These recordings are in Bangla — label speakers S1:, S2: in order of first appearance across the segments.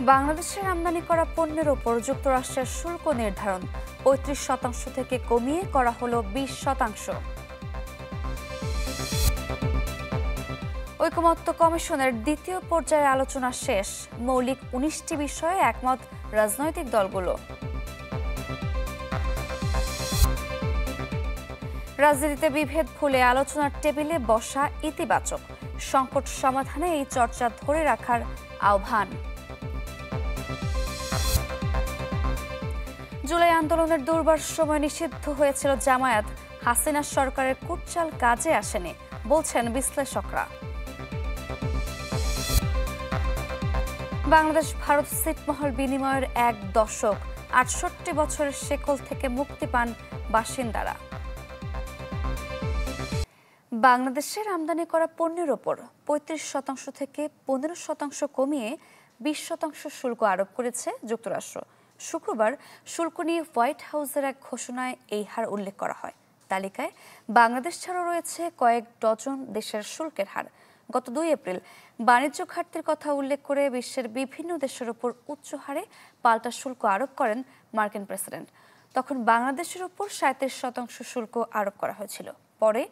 S1: বাংলাদেশের আমদানি করা পণ্যের ওপর যুক্তরাষ্ট্রের শুল্ক নির্ধারণ ৩৫% থেকে কমিয়ে করা হলো 20%। ঐকমত্য কমিশনের দ্বিতীয় পর্যায়ের আলোচনা শেষ, মৌলিক 19টি বিষয়ে একমত রাজনৈতিক দলগুলো। রাজনীতিতে বিভেদ ভুলে আলোচনার টেবিলে বসা ইতিবাচক, সংকট সমাধানে এই চর্চা ধরে রাখার আহ্বান। জুলাই আন্দোলনের দুর্বার সময় নিষিদ্ধ হয়েছিল জামায়াত, হাসিনা সরকারের কুটচাল কাজে আসেনি বলছেন বিশ্লেষকরা। বাংলাদেশ ভারত ছিটমহল বিনিময়ের 1 দশক, 68 বছরের শেকল থেকে মুক্তি পান বাসিন্দারা। বাংলাদেশের আমদানি করা পণ্যের ওপর 35% থেকে 15% কমিয়ে 20% শুল্ক আরোপ করেছে যুক্তরাষ্ট্র। শুক্রবার শুল্ক নিয়ে হোয়াইট হাউসের এক ঘোষণায় এই হার উল্লেখ করা হয়। তালিকায় বাংলাদেশ ছাড়াও রয়েছে কয়েক ডজন দেশের শুল্কের হার। গত 2 এপ্রিল বাণিজ্য ঘাটতির কথা উল্লেখ করে বিশ্বের বিভিন্ন দেশের ওপর উচ্চ হারে পাল্টা শুল্ক আরোপ করেন মার্কিন প্রেসিডেন্ট। তখন বাংলাদেশের ওপর 37% শুল্ক আরোপ করা হয়েছিল। পরে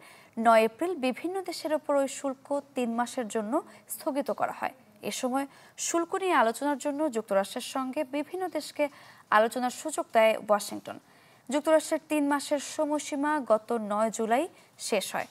S1: 9 এপ্রিল বিভিন্ন দেশের ওপর ওই শুল্ক 3 মাসের জন্য স্থগিত করা হয়। এ সময় শুল্ক নিয়ে আলোচনার জন্য যুক্তরাষ্ট্রের সঙ্গে বিভিন্ন দেশকে আলোচনার সুযোগ দেয় ওয়াশিংটন। যুক্তরাষ্ট্রের 3 মাসের সময়সীমা গত 9 জুলাই শেষ হয়।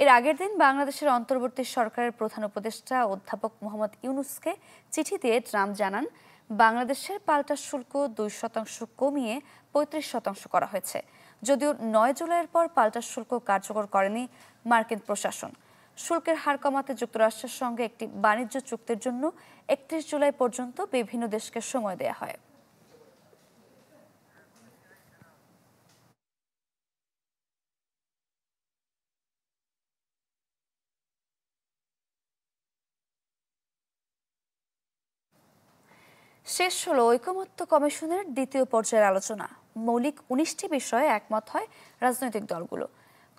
S1: এর আগের দিন বাংলাদেশের অন্তর্বর্তী সরকারের প্রধান উপদেষ্টা অধ্যাপক মোহাম্মদ ইউনূসকে চিঠি দিয়ে ট্রাম্প জানান, বাংলাদেশের পাল্টা শুল্ক 2% কমিয়ে 35% করা হয়েছে। যদিও 9 জুলাইয়ের পর পাল্টা শুল্ক কার্যকর করেনি মার্কিন প্রশাসন। শুল্কের হার কমাতে যুক্তরাষ্ট্রের সঙ্গে একটি বাণিজ্য চুক্তির জন্য 31 জুলাই পর্যন্ত বিভিন্ন দেশকে সময় দেওয়া হয়। শেষ হলো ঐকমত্য কমিশনের দ্বিতীয় পর্যায়ের আলোচনা। মৌলিক 19টি বিষয়ে একমত হয় রাজনৈতিক দলগুলো।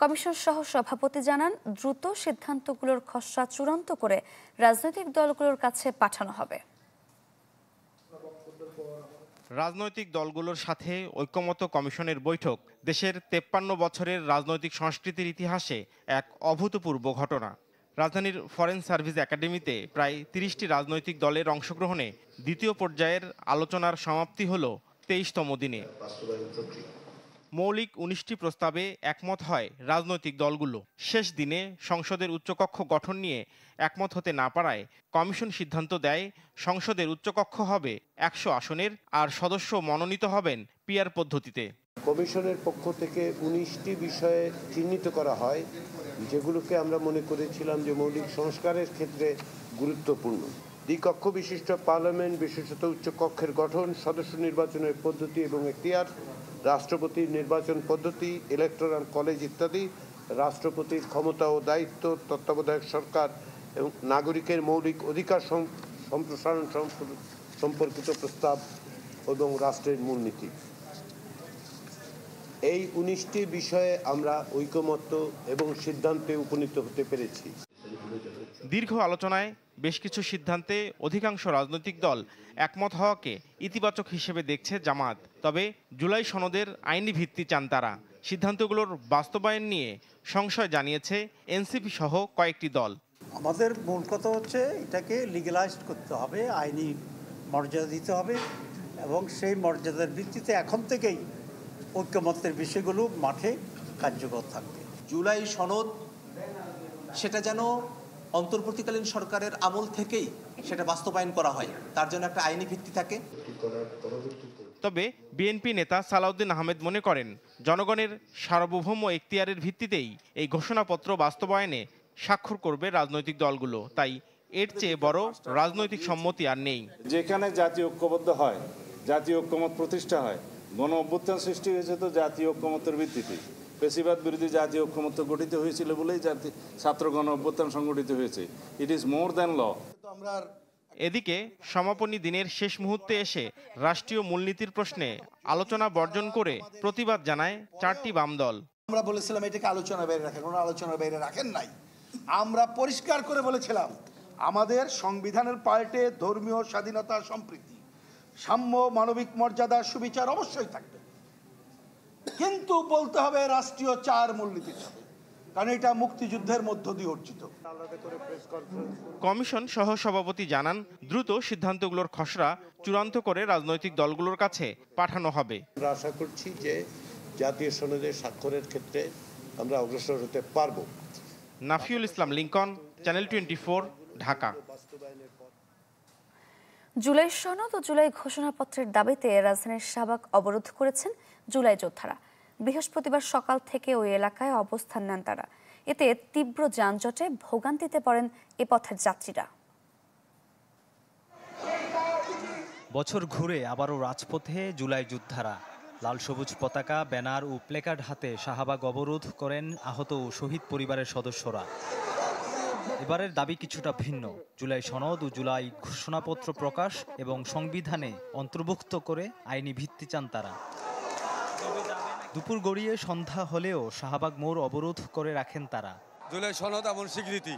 S1: কমিশন সহ সভাপতি জানান, দ্রুত সিদ্ধান্তগুলোর খসড়া চূড়ান্ত করে রাজনৈতিক দলগুলোর কাছে পাঠানো হবে।
S2: রাজনৈতিক দলগুলোর সাথে ঐকমত্য কমিশনের বৈঠক দেশের 53 বছরের রাজনৈতিক সংস্কৃতির ইতিহাসে এক অভূতপূর্ব ঘটনা। রাজধানীর ফরেন সার্ভিস একাডেমিতে প্রায় 30টি রাজনৈতিক দলের অংশগ্রহণে দ্বিতীয় পর্যায়ের আলোচনার সমাপ্তি হল 23তম দিনে। মৌলিক 19টি প্রস্তাবে একমত হয় রাজনৈতিক দলগুলো। শেষ দিনে সংসদের উচ্চকক্ষ গঠন নিয়ে একমত হতে না পারায় কমিশন সিদ্ধান্ত দেয়, সংসদের উচ্চকক্ষ হবে 100 আসনের, আর সদস্য মনোনীত হবেন পিআর পদ্ধতিতে।
S3: কমিশনের পক্ষ থেকে 19টি বিষয়ে চিহ্নিত করা হয়, যেগুলোকে আমরা মনে করেছিলাম যে মৌলিক সংস্কারের ক্ষেত্রে গুরুত্বপূর্ণ। দ্বিকক্ষ বিশিষ্ট পার্লামেন্ট, বিশেষত উচ্চকক্ষের গঠন, সদস্য নির্বাচনের পদ্ধতি এবং এখতিয়ার, রাষ্ট্রপতির নির্বাচন পদ্ধতি, ইলেকটোরাল কলেজ ইত্যাদি, রাষ্ট্রপতির ক্ষমতা ও দায়িত্ব, তত্ত্বাবধায়ক সরকার এবং নাগরিকের মৌলিক অধিকার সম্প্রসারণ সম্পর্কিত প্রস্তাব এবং রাষ্ট্রের মূলনীতি। এই 19টি বিষয়ে আমরা ঐকমত্য এবং সিদ্ধান্তে উপনীত হতে পেরেছি।
S2: দীর্ঘ আলোচনায় বেশ কিছু সিদ্ধান্তে অধিকাংশ রাজনৈতিক দল একমত হওয়াকে ইতিবাচক হিসেবে দেখছে জামায়াত। তবে জুলাই সনদের আইনি ভিত্তি চান তারা। সিদ্ধান্তগুলোর বাস্তবায়ন নিয়ে সংশয় জানিয়েছে এনসিপি সহ কয়েকটি দল।
S4: আমাদের মূল কথা হচ্ছে এটাকে লিগ্যালাইজড করতে হবে, আইনি মর্যাদা দিতে হবে, এবং সেই মর্যাদার ভিত্তিতে এখন থেকেই ঐকমত্যের বিষয়গুলো মাঠে কার্যকর থাকবে।
S5: জুলাই সনদ সেটা যেন অন্তর্বর্তীকালীন সরকারের আমল থেকেই সেটা বাস্তবায়ন করা হয়, তার জন্য একটা আইনি ভিত্তি থাকে।
S2: তবে বিএনপি নেতা সালাউদ্দিন আহমেদ মনে করেন, জনগণের সার্বভৌম এখতিয়ারের ভিত্তিতেই এই ঘোষণাপত্র বাস্তবায়নে স্বাক্ষর করবে রাজনৈতিক দলগুলো। তাই এর চেয়ে বড় রাজনৈতিক সম্মতি আর নেই।
S6: যেখানে জাতীয় ঐক্যবদ্ধ হয়, জাতীয় ঐক্যমত প্রতিষ্ঠা হয়, গণ অভ্যুত্থান সৃষ্টি হয়েছে তো জাতীয় ঐক্যমতের ভিত্তিতে। পেশিবাদ বিরোধী জাতীয় ঐক্যমত্য গঠিত হয়েছিল বলেই ছাত্র গণ অভ্যুত্থান সংগঠিত হয়েছে। ইট ইজ মোর দ্যান ল।
S2: এদিকে সমাপনী দিনের শেষ মুহূর্তে এসে রাষ্ট্রীয় মূলনীতির প্রশ্নে আলোচনা বর্জন করে প্রতিবাদ জানায় 4টি বাম দল।
S7: আমরা বলেছিলাম এটাকে আলোচনার বাইরে রাখেন, কোনো আলোচনার বাইরে রাখেন নাই। আমরা পরিষ্কার করে বলেছিলাম আমাদের সংবিধানের পাল্টে ধর্মীয় স্বাধীনতা সম্প্রীতি সাম্য, মানবিক মর্যাদা, সুবিচার অবশ্যই থাকবে, কিন্তু বলতে হবে রাষ্ট্রীয় 4 মূলনীতির সাথে, কারণ এটা মুক্তিযুদ্ধের মধ্য দিয়ে অর্জিত।
S2: কমিশন সহ সভাপতি জানান, দ্রুত সিদ্ধান্তগুলোর খসড়া চূড়ান্ত করে রাজনৈতিক দলগুলোর কাছে পাঠানো হবে।
S3: আমরা আশা করছি যে জাতীয় সনদে স্বাক্ষরের ক্ষেত্রে আমরা অগ্রসর হতে পারব।
S2: নাফিউল ইসলাম লিংকন, চ্যানেল 24, ঢাকা।
S1: জুলাই সনদ ও জুলাই ঘোষণাপত্রের দাবিতে রাজধানীর শাহবাগ অবরোধ করেছেন জুলাই যোদ্ধারা। বৃহস্পতিবার সকাল থেকে ওই এলাকায় অবস্থান নেন তারা। এতে তীব্র যানজটে ভোগান্তিতে পড়েন এ পথের যাত্রীরা।
S8: বছর ঘুরে আবারও রাজপথে জুলাই যোদ্ধারা। লাল সবুজ পতাকা, ব্যানার ও প্লেকার্ড হাতে শাহবাগ অবরোধ করেন আহত ও শহীদ পরিবারের সদস্যরা। এবারের দাবি কিছুটা ভিন্ন। জুলাই সনদ ও জুলাই ঘোষণাপত্র প্রকাশ এবং সংবিধানে অন্তর্ভুক্ত করে আইনি ভিত্তি চান তারা। দুপুর গড়িয়ে সন্ধ্যা হলেও শাহবাগ মোড় অবরোধ করে রাখেন তারা।
S9: জুলাই সনদ এমন স্বীকৃতি,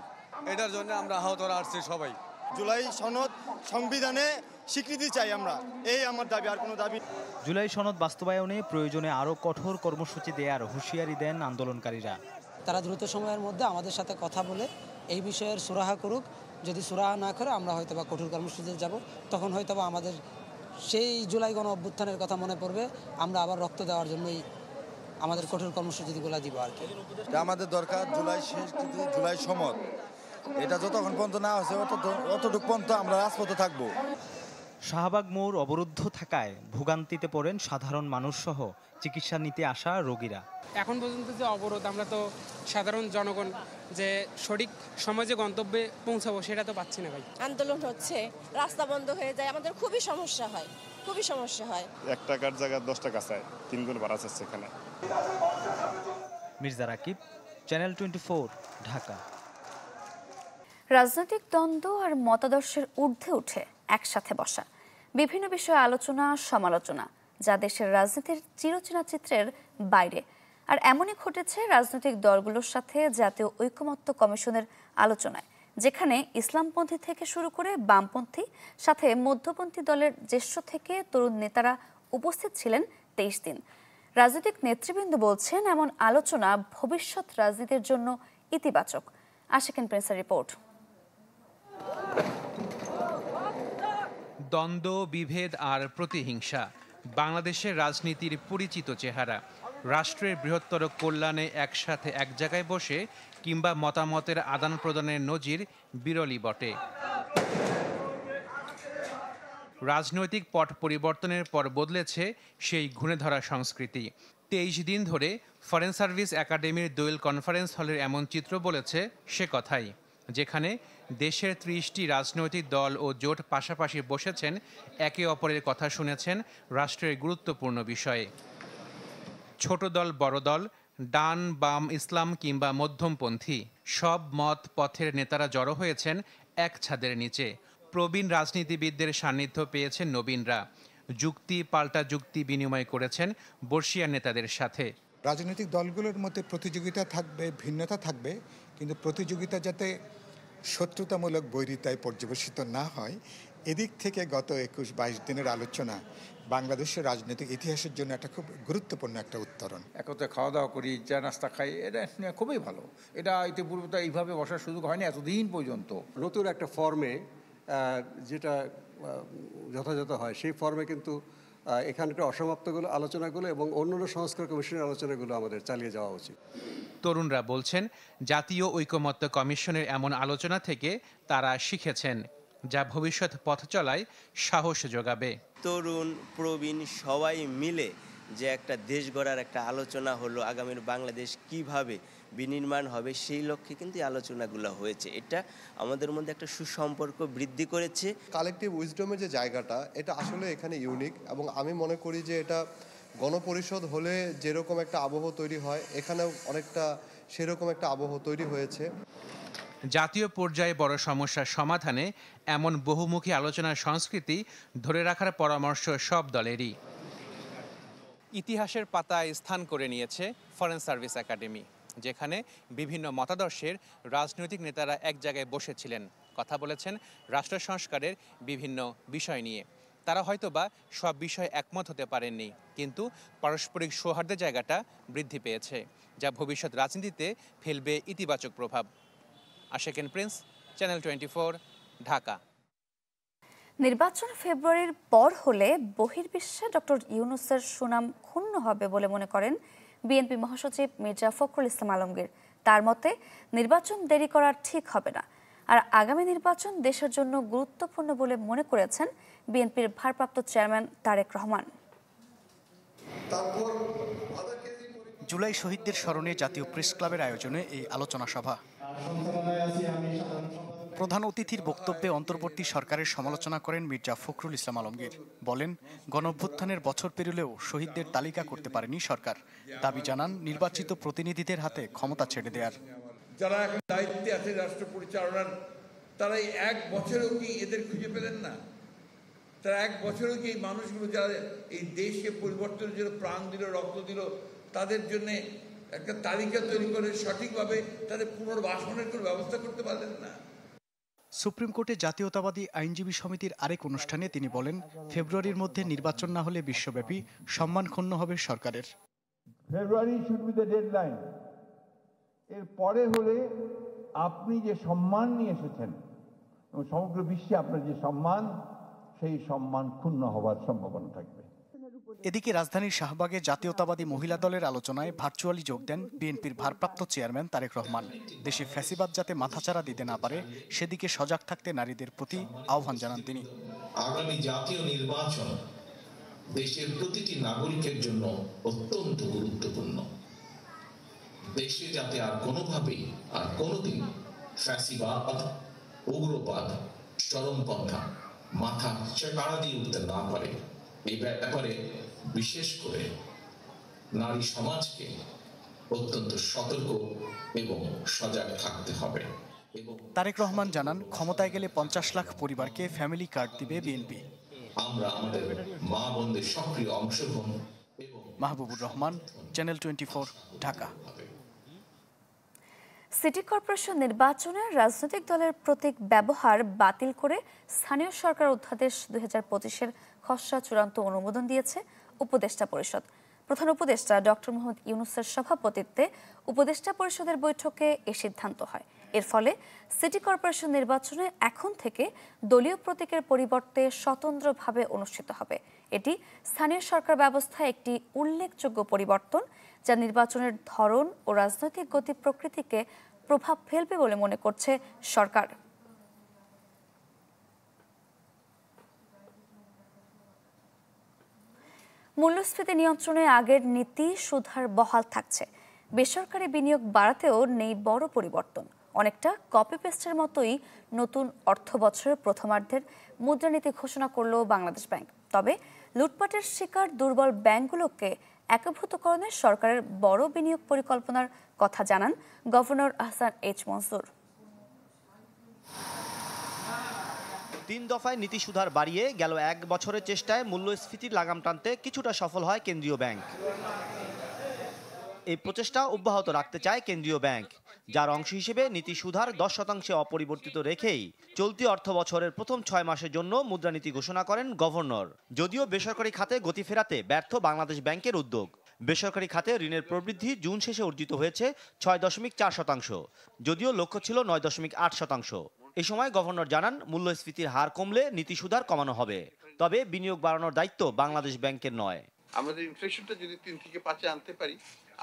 S9: এটার জন্য আমরা আহতরা আসছি সবাই।
S10: জুলাই সনদ সংবিধানে স্বীকৃতি চাই আমরা, এই আমার দাবি, আর কোনো দাবি।
S8: জুলাই সনদ বাস্তবায়নে প্রয়োজনে আরও কঠোর কর্মসূচি দেওয়ার হুঁশিয়ারি দেন আন্দোলনকারীরা।
S11: তারা দ্রুত সময়ের মধ্যে আমাদের সাথে কথা বলে এই বিষয়ের সুরাহা করুক। যদি সুরাহা না করে আমরা হয়তোবা কঠোর কর্মসূচিতে যাব, তখন হয়তোবা আমাদের সেই জুলাই গণ অভ্যুত্থানের কথা মনে পড়বে, আমরা আবার রক্ত দেওয়ার জন্যই আমাদের কঠোর কর্মসূচিগুলো দিব আর কি।
S10: আমাদের দরকার জুলাই স্বীকৃতি, জুলাই সনদ, এটা যতক্ষণ পর্যন্ত না হয়েছে অতটুকু পর্যন্ত আমরা রাজপথে থাকবো।
S8: শাহবাগ মোড় অবরুদ্ধ থাকায় ভোগান্তিতে পড়েন সাধারণ মানুষ সহ চিকিৎসা নিতে আসা রোগীরা।
S12: এখন পর্যন্ত যে অবরোধ, আমরা তো সাধারণ জনগণ যে সঠিক সময় যে গন্তব্যে পৌঁছাবো সেটা তো পাচ্ছি না ভাই।
S13: আন্দোলন হচ্ছে, রাস্তা বন্ধ হয়ে যায়, আমাদের খুবই সমস্যা হয়, খুবই সমস্যা হয়।
S14: 1 টাকার জায়গায় 10 টাকা চায়, 3 গুণ বাড়া যাচ্ছে এখানে।
S8: মির্জা রাকিব, চ্যানেল 24, ঢাকা।
S1: রাজনৈতিক দ্বন্দ্ব আর মতাদর্শের ঊর্ধ্বে উঠে একসাথে বসা, বিভিন্ন বিষয়ে আলোচনা সমালোচনা, যা দেশের রাজনীতির চিরচেনা চিত্রের বাইরে। আর এমনই ঘটেছে রাজনৈতিক দলগুলোর সাথে জাতীয় ঐকমত্য কমিশনের আলোচনায়, যেখানে ইসলামপন্থী থেকে শুরু করে বামপন্থী, সাথে মধ্যপন্থী দলের জ্যেষ্ঠ থেকে তরুণ নেতারা উপস্থিত ছিলেন 23 দিন। রাজনৈতিক নেতৃবৃন্দ বলছেন, এমন আলোচনা ভবিষ্যৎ রাজনীতির জন্য ইতিবাচক। আশিকিন প্রিন্সের রিপোর্ট।
S15: দ্বন্দ্ব, বিভেদ আর প্রতিহিংসা বাংলাদেশের রাজনীতির পরিচিত চেহারা। রাষ্ট্রের বৃহত্তর কল্যাণে একসাথে এক জায়গায় বসে কিংবা মতামতের আদান প্রদানের নজির বিরলই বটে। রাজনৈতিক পট পরিবর্তনের পর বদলেছে সেই ঘুণে ধরা সংস্কৃতি। 23 দিন ধরে ফরেন সার্ভিস একাডেমির দোয়েল কনফারেন্স হলের এমন চিত্র বলেছে সে কথাই, যেখানে দেশের 30টি রাজনৈতিক দল ও জোট পাশাপাশি বসেছেন, একে অপরের কথা শুনেছেন রাষ্ট্রের গুরুত্বপূর্ণ বিষয়ে। ছোট দল, বড় দল, ডান বাম, ইসলাম কিংবা মধ্যমপন্থী, সব মত পথের নেতারা জড়ো হয়েছেন এক ছাদের নিচে। প্রবীণ রাজনীতিবিদদের সান্নিধ্য পেয়েছেন নবীনরা। যুক্তি পাল্টা যুক্তি বিনিময় করেছেন বর্ষিয়ান নেতাদের সাথে।
S16: রাজনৈতিক দলগুলোর মধ্যে প্রতিযোগিতা থাকবে, ভিন্নতা থাকবে, কিন্তু প্রতিযোগিতা যাতে শত্রুতামূলক বৈরিতায় পর্যবেসিত না হয়, এদিক থেকে গত 21-22 দিনের আলোচনা বাংলাদেশের রাজনৈতিক ইতিহাসের জন্য একটা খুব গুরুত্বপূর্ণ একটা উত্তরণ।
S17: একত্রে খাওয়া দাওয়া করি, চা নাস্তা খাই, এটা খুবই ভালো। এটা ইতিপূর্বে তো এইভাবে বসার সুযোগ হয়নি এতদিন পর্যন্ত।
S18: নতুন একটা ফর্মে যেটা যথাযথ হয়, সেই ফর্মে কিন্তু এখানকার অসমাপ্তগুলো আলোচনাগুলো এবং অন্যান্য সংস্কার কমিশনের আলোচনাগুলো আমাদের চালিয়ে যাওয়া উচিত।
S15: তরুণরা বলছেন, জাতীয় ঐকমত্য কমিশনের এমন আলোচনা থেকে তারা শিখেছেন, যা ভবিষ্যৎ পথ চলায় সাহস যোগাবে।
S19: তরুণ প্রবীণ সবাই মিলে যে একটা দেশ গড়ার একটা আলোচনা হলো, আগামীর বাংলাদেশ কিভাবে বিনির্মাণ হবে সেই লক্ষ্যে কিন্তু এই আলোচনাগুলো হয়েছে। এটা আমাদের মধ্যে একটা সুসম্পর্ক বৃদ্ধি করেছে।
S20: কালেকটিভ উইজডমের যে জায়গাটা, এটা আসলে এখানে ইউনিক, এবং আমি মনে করি যে এটা গণপরিষদ হলে যেরকম একটা আবহ তৈরি হয়, এখানেও অনেকটা সেরকম একটা আবহ তৈরি হয়েছে।
S15: জাতীয় পর্যায়ে বড় সমস্যার সমাধানে এমন বহুমুখী আলোচনার সংস্কৃতি ধরে রাখার পরামর্শ সব দলেরই। ইতিহাসের পাতায় স্থান করে নিয়েছে ফরেন সার্ভিস একাডেমি, যেখানে বিভিন্ন মতাদর্শের রাজনৈতিক নেতারা এক জায়গায় বসেছিলেন, কথা বলেছেন রাষ্ট্র সংস্কারের বিভিন্ন বিষয় নিয়ে। তারা হয়তোবা সব বিষয়ে একমত হতে পারেননি, কিন্তু পারস্পরিক সৌহার্দ্যের জায়গাটা বৃদ্ধি পেয়েছে, যা ভবিষ্যৎ রাজনীতিতে ফেলবে ইতিবাচক প্রভাব। আশেকেন প্রিন্স, চ্যানেল 24, ঢাকা।
S1: নির্বাচন ফেব্রুয়ারির পর হলে বহির্বিশ্বে ডক্টর ইউনূসের সুনাম ক্ষুণ্ণ হবে বলে মনে করেন বিএনপি মহাসচিব মির্জা ফখরুল ইসলাম আলমগীর। তার মতে নির্বাচন দেরি করা ঠিক হবে না, আর আগামী নির্বাচন দেশের জন্য গুরুত্বপূর্ণ বলে মনে করেছেন বিএনপির ভারপ্রাপ্ত চেয়ারম্যান তারেক রহমান।
S21: জুলাই শহীদদের স্মরণে জাতীয় প্রেস ক্লাবের আয়োজনে এই আলোচনা সভা। প্রধান অতিথির বক্তব্যে অন্তর্বর্তী সরকারের সমালোচনা করেন মির্জা ফখরুল ইসলাম আলমগীর। বলেন, গণঅভ্যুত্থানের বছর পেরুলেও শহীদদের তালিকা করতে পারেনি সরকার। দাবি জানান নির্বাচিত প্রতিনিধিদের হাতে ক্ষমতা ছেড়ে দেওয়ার।
S22: যারা এখন দায়িত্বে আছে রাষ্ট্র পরিচালনার, তারা এই এক বছরেও কি এদের খুঁজে পেলেন না? তারা এক বছরেও কি এই মানুষগুলো যারা এই দেশকে পরিবর্তনের জন্য প্রাণ দিল, রক্ত দিল, তাদের জন্য একটা তালিকা তৈরি করে সঠিকভাবে তাদের পুনর্বাসনের কোনো ব্যবস্থা করতে পারলেন না?
S21: সুপ্রিম কোর্টে জাতীয়তাবাদী আইনজীবী সমিতির আরেক অনুষ্ঠানে তিনি বলেন, ফেব্রুয়ারির মধ্যে নির্বাচন না হলে বিশ্বব্যাপী সম্মান ক্ষুণ্ণ হবে সরকারের।
S22: ফেব্রুয়ারি শুড বি দ্য ডেডলাইন। এর পরে হলে আপনি যে সম্মান নিয়ে এসেছেন এবং সমগ্র বিশ্বে আপনার যে সম্মান, সেই সম্মান ক্ষুণ্ণ হওয়ার সম্ভাবনা থাকবে।
S21: এদিকে রাজধানীর শাহবাগে জাতীয়তাবাদী মহিলা দলের আলোচনায় ভার্চুয়ালি যোগ দেন বিএনপির ভারপ্রাপ্ত চেয়ারম্যান তারেক রহমান। দেশে ফ্যাসিবাদ যাতে মাথাচাড়া দিতে না পারে সেদিকে সজাগ থাকতে নারীদের প্রতি আহ্বান জানান তিনি।
S23: আগামী জাতীয় নির্বাচন দেশের প্রতিটি নাগরিকের জন্য অত্যন্ত গুরুত্বপূর্ণ। দেশে যাতে আর কোনোভাবেই আর কোনোদিন ফ্যাসিবাদ, উগ্রবাদ, চরমপন্থা মাথা চাড়া দিয়ে উঠতে না পারে, এই ব্যাপারে বিশেষ করে নারী সমাজকে অত্যন্ত সতর্ক এবং সজাগ থাকতে হবে।
S21: তারেক রহমান জানান, ক্ষমতায় গেলে 50 লাখ পরিবারকে ফ্যামিলি কার্ড দিবে বিএনপি।
S23: আমরা আমাদের মা বোনদের সক্রিয় অংশগ্রহণ।
S21: Mahbubur Rahman, channel 24, Dhaka.
S1: City corporation নির্বাচনে রাজনৈতিক দলের প্রতীক ব্যবহার বাতিল করে স্থানীয় সরকার অধ্যাদেশ 2025-এর খসড়া চূড়ান্ত অনুমোদন দিয়েছে উপদেষ্টা পরিষদ। প্রধান উপদেষ্টা ডক্টর মোহাম্মদ ইউনূসের সভাপতিত্বে উপদেষ্টা পরিষদের বৈঠকে এ সিদ্ধান্ত হয়। এর ফলে সিটি কর্পোরেশন নির্বাচনে এখন থেকে দলীয় প্রতীকের পরিবর্তে স্বতন্ত্রভাবে অনুষ্ঠিত হবে। এটি স্থানীয় সরকার ব্যবস্থায় একটি উল্লেখযোগ্য পরিবর্তন, যা নির্বাচনের ধরন ও রাজনৈতিক গতি প্রকৃতিকে প্রভাব ফেলবে বলে মনে করছে সরকার। মূল্যস্ফীতি নিয়ন্ত্রণে আগের নীতি সুধার বহাল থাকছে। বেসরকারি বিনিয়োগ বাড়াতেও নেই বড় পরিবর্তন। অনেকটা কপি পেস্টের মতোই নতুন অর্থ বছরের প্রথমার্ধের মুদ্রানীতি ঘোষণা করল বাংলাদেশ ব্যাংক। তবে লুটপাটের শিকার দুর্বল ব্যাংকগুলোকে একীভূতকরণে সরকারের বড় বিনিয়োগ পরিকল্পনার কথা জানান গভর্নর আহসান এইচ মনসুর।
S24: 3 দফায় নীতি সুধার বাড়িয়ে গেল 1 বছরের চেষ্টায় মূল্যস্ফীতির লাগাম টানতে কিছুটা সফল হয় কেন্দ্রীয় ব্যাংক। এই প্রচেষ্টা অব্যাহত রাখতে চায় কেন্দ্রীয় ব্যাংক, যার অংশ হিসেবে নীতি সুধার 10% অপরিবর্তিত রেখেই চলতি অর্থ বছরের প্রথম 6 মাসের জন্য মুদ্রানীতি ঘোষণা করেন গভর্নর। যদিও বেসরকারি খাতে গতি ফেরাতে ব্যর্থ বাংলাদেশ ব্যাংকের উদ্যোগ। বেসরকারি খাতে ঋণের প্রবৃদ্ধি জুন শেষে অর্জিত হয়েছে 6.4%, যদিও লক্ষ্য ছিল 9.8%। এ সময় গভর্নর জানান, মূল্যস্ফীতির হার কমলে নীতি সুধার কমানো হবে, তবে বিনিয়োগ বাড়ানোর দায়িত্ব বাংলাদেশ ব্যাংকের নয়।
S22: আমাদের ইনফ্লেশনটা যদি 3 থেকে 5-এ আনতে পারি,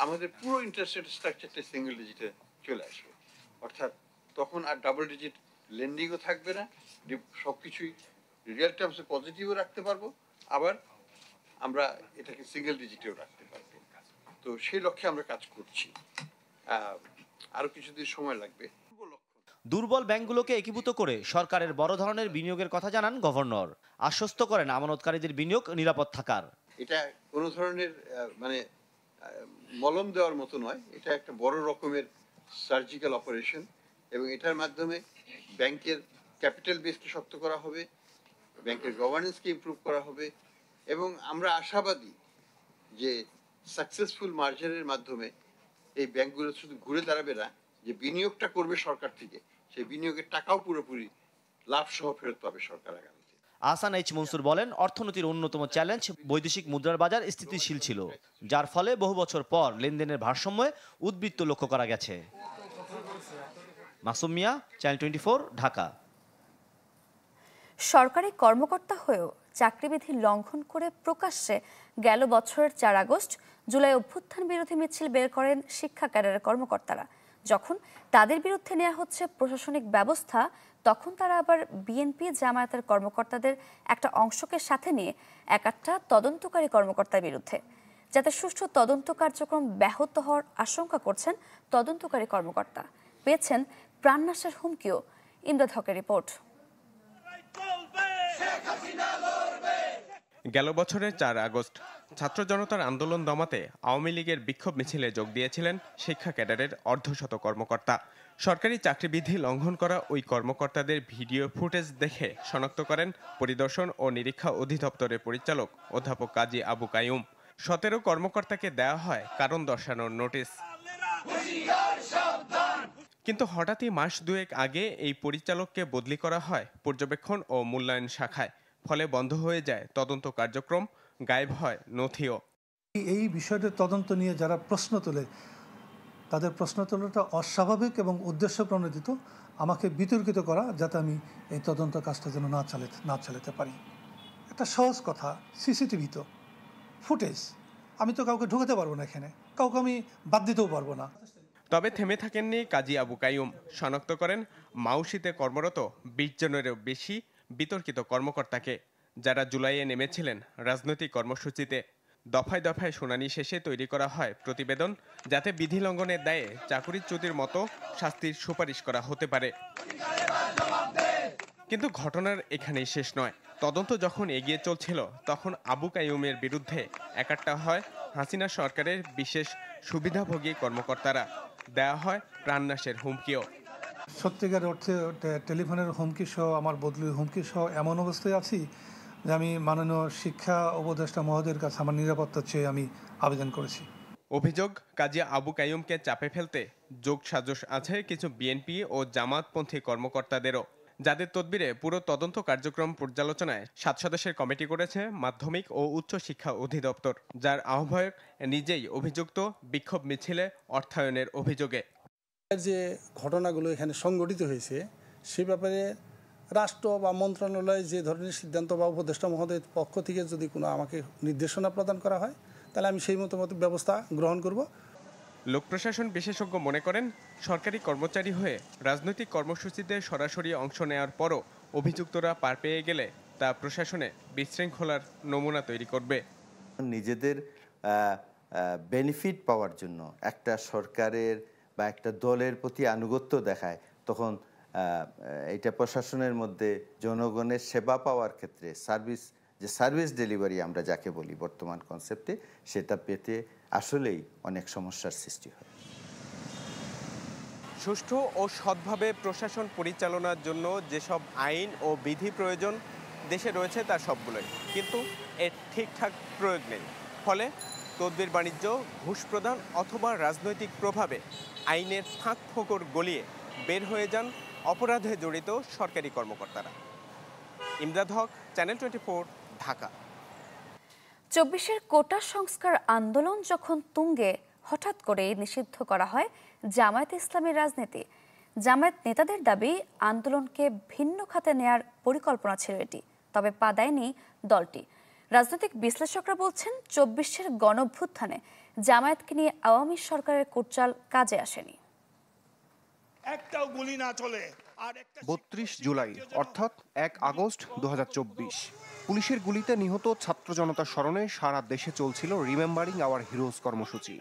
S22: আমাদের পুরো ইন্টারেস্ট রেট স্ট্রাকচারটা সিঙ্গেল ডিজিটে চলে আসবে। অর্থাৎ তখন আর ডাবল ডিজিট লেন্ডিংও থাকবে না, সবকিছুই রিয়েল টার্মসে পজিটিভও রাখতে পারবো, আবার আমরা এটাকে সিঙ্গেল ডিজিটেও রাখতে পারবো। তো সেই লক্ষ্যে আমরা কাজ করছি, আরো কিছুদিন সময় লাগবে।
S24: দুর্বল ব্যাংকগুলোকে একীভূত করে সরকারের বড় ধরনের বিনিয়োগের কথা জানান গভর্নর। আশ্বস্ত করেন আমানতকারীদের বিনিয়োগ নিরাপদ থাকার।
S22: এটা কোনো ধরনের মলম দেওয়ার মতো নয়, এটা একটা বড় রকমের সার্জিক্যাল অপারেশন, এবং এটার মাধ্যমে ব্যাংকের ক্যাপিটাল বেসকে শক্ত করা হবে, ব্যাংকের গভর্নেন্সকে ইমপ্রুভ করা হবে, এবং আমরা আশাবাদী যে সাকসেসফুল মার্জারের মাধ্যমে এই ব্যাংকগুলো শুধু ঘুরে দাঁড়াবে না, যে বিনিয়োগটা করবে সরকার থেকে, সেই বিনিয়োগের টাকাও পুরোপুরি লাভ সহ ফেরত পাবে সরকার আগামীতে।
S24: আহসান এইচ মনসুর বলেন, অর্থনীতির অন্যতম চ্যালেঞ্জ বৈদেশিক মুদ্রার বাজার স্থিতিশীল ছিল, যার ফলে বহু বছর পর লেনদেনের ভারসাম্যে উদ্বৃত্ত লক্ষ্য করা গেছে। মাসুম মিয়া, চ্যানেল 24, ঢাকা।
S1: সরকারি কর্মকর্তা হয়েও চাকরিবিধি লঙ্ঘন করে প্রকাশ্যে গেল বছরের 4 আগস্ট জুলাই অভ্যুত্থান বিরোধী মিছিল বের করেন শিক্ষা ক্যাডারের কর্মকর্তারা। যখন তাদের বিরুদ্ধে নেওয়া হচ্ছে প্রশাসনিক ব্যবস্থা, তখন তারা আবার বিএনপি জামায়াতের কর্মকর্তাদের একটা অংশকে সাথে নিয়ে একটা তদন্তকারী কর্মকর্তার বিরুদ্ধে, যাতে সুষ্ঠু তদন্ত কার্যক্রম ব্যাহত হওয়ার আশঙ্কা করছেন তদন্তকারী কর্মকর্তা। পেয়েছেন প্রাণনাশের হুমকিও। ইমদাদ হকের রিপোর্ট।
S2: গেল বছরের 4 আগস্ট ছাত্র জনতার আন্দোলন দমাতে আওয়ামী লীগের বিক্ষোভ মিছিলে যোগ দিয়েছিলেন শিক্ষা ক্যাডারের অর্ধশত কর্মকর্তা। সরকারি চাকরিবিধি লঙ্ঘন করা ওই কর্মকর্তাদের ভিডিও ফুটেজ দেখে শনাক্ত করেন পরিদর্শন ও নিরীক্ষা অধিদপ্তরের পরিচালক অধ্যাপক কাজী আবু কাইয়ুম। 17 কর্মকর্তাকে দেওয়া হয় কারণ দর্শানোর নোটিশ। কিন্তু হঠাৎই মাস দুয়েক আগে এই পরিচালককে বদলি করা হয় পর্যবেক্ষণ ও মূল্যায়ন শাখায়। ফলে বন্ধ হয়ে যায় তদন্ত কার্যক্রম, গায়েব হয় নথিও।
S4: এই বিষয়টির তদন্ত নিয়ে যারা প্রশ্ন তোলে, তাদের প্রশ্ন তোলাটা অস্বাভাবিক এবং উদ্দেশ্য প্রণোদিত, আমাকে বিতর্কিত করা, যাতে আমি এই তদন্ত কাজটা যেন না চালাতে পারি। একটা সহজ কথা, সিসিটিভি তো ফুটেজ, আমি তো কাউকে ঢুকাতে পারবো না, এখানে কাউকে আমি বাদ দিতেও পারবো না।
S2: তবে থেমে থাকেননি কাজী আবু কাইয়ুম। শনাক্ত করেন মাউশিতে কর্মরত 20 জনেরও বেশি বিতর্কিত কর্মকর্তাকে, যারা জুলাইয়ে নেমেছিলেন রাজনৈতিক কর্মসূচিতে। দফায় দফায় শুনানি শেষে তৈরি করা হয় প্রতিবেদন, যাতে বিধি লঙ্ঘনের দায়ে চাকুরিচ্যুতির মতো শাস্তির সুপারিশ করা হতে পারে। কিন্তু ঘটনার এখানেই শেষ নয়। তদন্ত যখন এগিয়ে চলছিল, তখন আবু কাইয়ুমের বিরুদ্ধে একাট্টা হয় হাসিনা সরকারের বিশেষ সুবিধাভোগী কর্মকর্তারা। দেয়া হয় প্রাণনাশের হুমকিও।
S4: সত্যিকার অর্থে টেলিফোনের হুমকি সহ, আমার বদলির হুমকি সহ এমন অবস্থায় আছি যে আমি মাননীয় শিক্ষা উপদেষ্টা মহোদয়ের কাছে আমার নিরাপত্তা চেয়ে আমি আবেদন করেছি।
S2: অভিযোগ, কাজী আবু কাইয়ুমকে চাপে ফেলতে যোগসাজশ আছে কিছু বিএনপি ও জামাতপন্থী কর্মকর্তাদেরও, যাদের তদবিরে পুরো তদন্ত কার্যক্রম পর্যালোচনায় 7 সদস্যের কমিটি করেছে মাধ্যমিক ও উচ্চ শিক্ষা অধিদপ্তর, যার আহ্বায়ক নিজেই অভিযুক্ত বিক্ষোভ মিছিলে অর্থায়নের অভিযোগে।
S5: যে ঘটনাগুলো এখানে সংঘটিত হয়েছে সে ব্যাপারে রাষ্ট্র বা মন্ত্রণালয় যে ধরনের সিদ্ধান্ত বা উপদেষ্টা মহোদয়ের পক্ষ থেকে যদি কোনো আমাকে নির্দেশনা প্রদান করা হয়, তাহলে আমি সেই মতো ব্যবস্থা গ্রহণ করব।
S2: লোক প্রশাসন বিশেষজ্ঞ মনে করেন, সরকারি কর্মচারী হয়ে রাজনৈতিক কর্মসূচিতে সরাসরি অংশ নেওয়ার পরও অভিযুক্তরা পার পেয়ে গেলে তা প্রশাসনে বিশৃঙ্খলার নমুনা তৈরি করবে।
S6: নিজেদের বেনিফিট পাওয়ার জন্য একটা সরকারের বা একটা দলের প্রতি আনুগত্য দেখায়, তখন এটা প্রশাসনের মধ্যে জনগণের সেবা পাওয়ার ক্ষেত্রে সার্ভিস ডেলিভারি আমরা যাকে বলি বর্তমান কনসেপ্টে, সেটা পেতে আসলেই অনেক সমস্যার সৃষ্টি হয়।
S2: সুষ্ঠু ও সৎভাবে প্রশাসন পরিচালনার জন্য যেসব আইন ও বিধি প্রয়োজন দেশে রয়েছে তার সবগুলোই, কিন্তু এর ঠিকঠাক প্রয়োগ নেই। ফলে তদবির বাণিজ্য, ঘুষ প্রদান অথবা রাজনৈতিক প্রভাবে আইনের ফাঁক ফোকর গলিয়ে বের হয়ে যান অপরাধে জড়িত সরকারি কর্মকর্তারা। ইমদাদ হক, চ্যানেল 24, ঢাকা।
S1: 24-এর কোটা সংস্কার আন্দোলন যখন তুঙ্গে, হঠাৎ করে নিষিদ্ধ করা হয় জামায়াত ইসলামের রাজনীতি। জামায়াত নেতাদের দাবি, আন্দোলনকে ভিন্ন খাতে নেয়ার পরিকল্পনা ছিল এটি, তবে পা দেয়নি দলটি। রাজনৈতিক বিশ্লেষকরা বলছেন, 24-এর গণঅভ্যুত্থানে জামায়াতকে নিয়ে আওয়ামী সরকারের কুটচাল কাজে আসেনি।
S7: একটাও গুলি না চলে।
S25: 32 জুলাই অর্থাৎ 1 আগস্ট 2024, পুলিশের গুলিতে নিহত ছাত্র জনতার স্মরণে সারা দেশে চলছিল রিমেম্বারিং আওয়ার হিরোজ কর্মসূচি।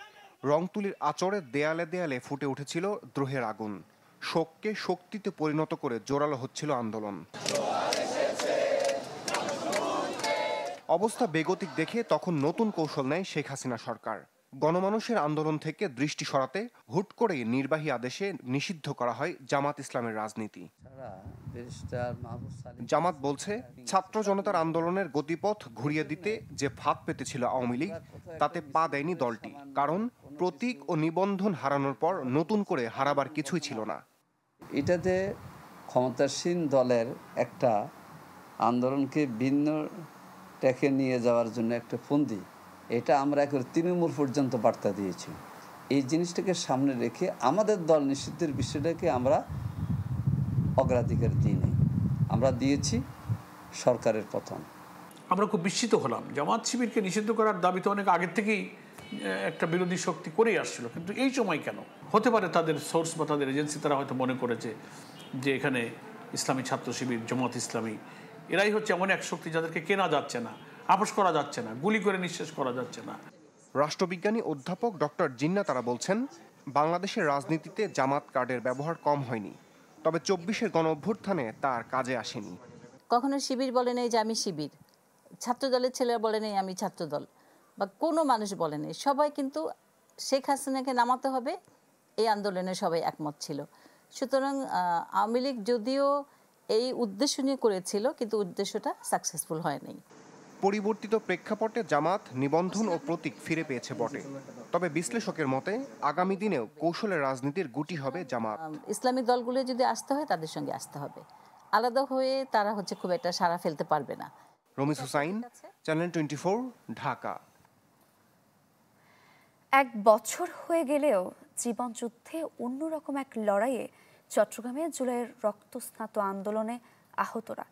S25: রংতুলির আচরে দেয়ালে দেয়ালে ফুটে উঠেছিল দ্রোহের আগুন। শোককে শক্তিতে পরিণত করে জোরালো হচ্ছিল আন্দোলন। অবস্থা বেগতিক দেখে তখন নতুন কৌশল নেয় শেখ হাসিনা সরকার। গণমানুষের আন্দোলন থেকে দৃষ্টি সরাতে হুট করে নির্বাহী আদেশে নিষিদ্ধ করা হয় জামাত ইসলামের রাজনীতি। জামাত বলছে, ছাত্র জনতার আন্দোলনের গতিপথ ঘুরিয়ে দিতে যে ফাঁক পেতেছিল আওয়ামী লীগ, তাতে পা দেয়নি দলটি। কারণ প্রতীক ও নিবন্ধন হারানোর পর নতুন করে হারাবার কিছুই ছিল না।
S26: এটাতে ক্ষমতাসীন দলের একটা
S3: আন্দোলনকে ভিন্ন ট্র্যাকে নিয়ে যাওয়ার জন্য একটা ফন্দি, এটা আমরা একেবারে তৃণমূল পর্যন্ত বার্তা দিয়েছি। এই জিনিসটাকে সামনে রেখে আমাদের দল নিষিদ্ধের বিষয়টাকে আমরা অগ্রাধিকার দিইনি, আমরা দিয়েছি সরকারের পতন।
S9: আমরা খুব বিস্মিত হলাম। জামাত শিবিরকে নিষিদ্ধ করার দাবি তো অনেক আগের থেকেই একটা বিরোধী শক্তি করেই আসছিল, কিন্তু এই সময় কেন? হতে পারে তাদের সোর্স বা তাদের এজেন্সি তারা হয়তো মনে করেছে যে এখানে ইসলামী ছাত্র শিবির, জামাত ইসলামী এরাই হচ্ছে এমন এক শক্তি যাদেরকে কেনা যাচ্ছে না, আপোষ করা যাচ্ছে না, গুলি করে নিঃশেষ করা যাচ্ছে না।
S25: রাষ্ট্রবিজ্ঞানী অধ্যাপক ডক্টর জিন্না তারা বলছেন, বাংলাদেশের রাজনীতিতে জামাত কার্ডের ব্যবহার কম হয়নি, তবে 24-এর গণঅভ্যুত্থানে তার কাজে আসেনি।
S10: কখনো শিবির বলে নেই যে আমি শিবির, ছাত্রদলের ছেলেরা বলে নেই আমি ছাত্রদল, বা কোনো মানুষ বলে নেই। সবাই কিন্তু শেখ হাসিনাকে নামাতে হবে এই আন্দোলনে সবাই একমত ছিল। সুতরাং আওয়ামী লীগ যদিও এই উদ্দেশ্য নিয়ে করেছিল, কিন্তু উদ্দেশ্যটা সাকসেসফুল হয়নি।
S25: পরিবর্তিত প্রেক্ষাপটে জামাত নিবন্ধন ও প্রতীক ফিরে পেয়েছে বটে, তবে বিশ্লেষকের মতে আগামী দিনেও কৌশলের রাজনীতির গুটি হবে জামাত।
S10: ইসলামিক দলগুলো যদি আসতে হয় তাদের সঙ্গে আসতে হবে, আলাদা হয়ে তারা হচ্ছে খুব একটা সাড়া ফেলতে পারবে না।
S25: রমিজ হুসাইন, চ্যানেল 24, ঢাকা।
S1: এক বছর হয়ে গেলেও জীবনযুদ্ধে অন্যরকম এক লড়াইয়ে চট্টগ্রামে জুলাইয়ের রক্তস্নাত আন্দোলনে আহতরা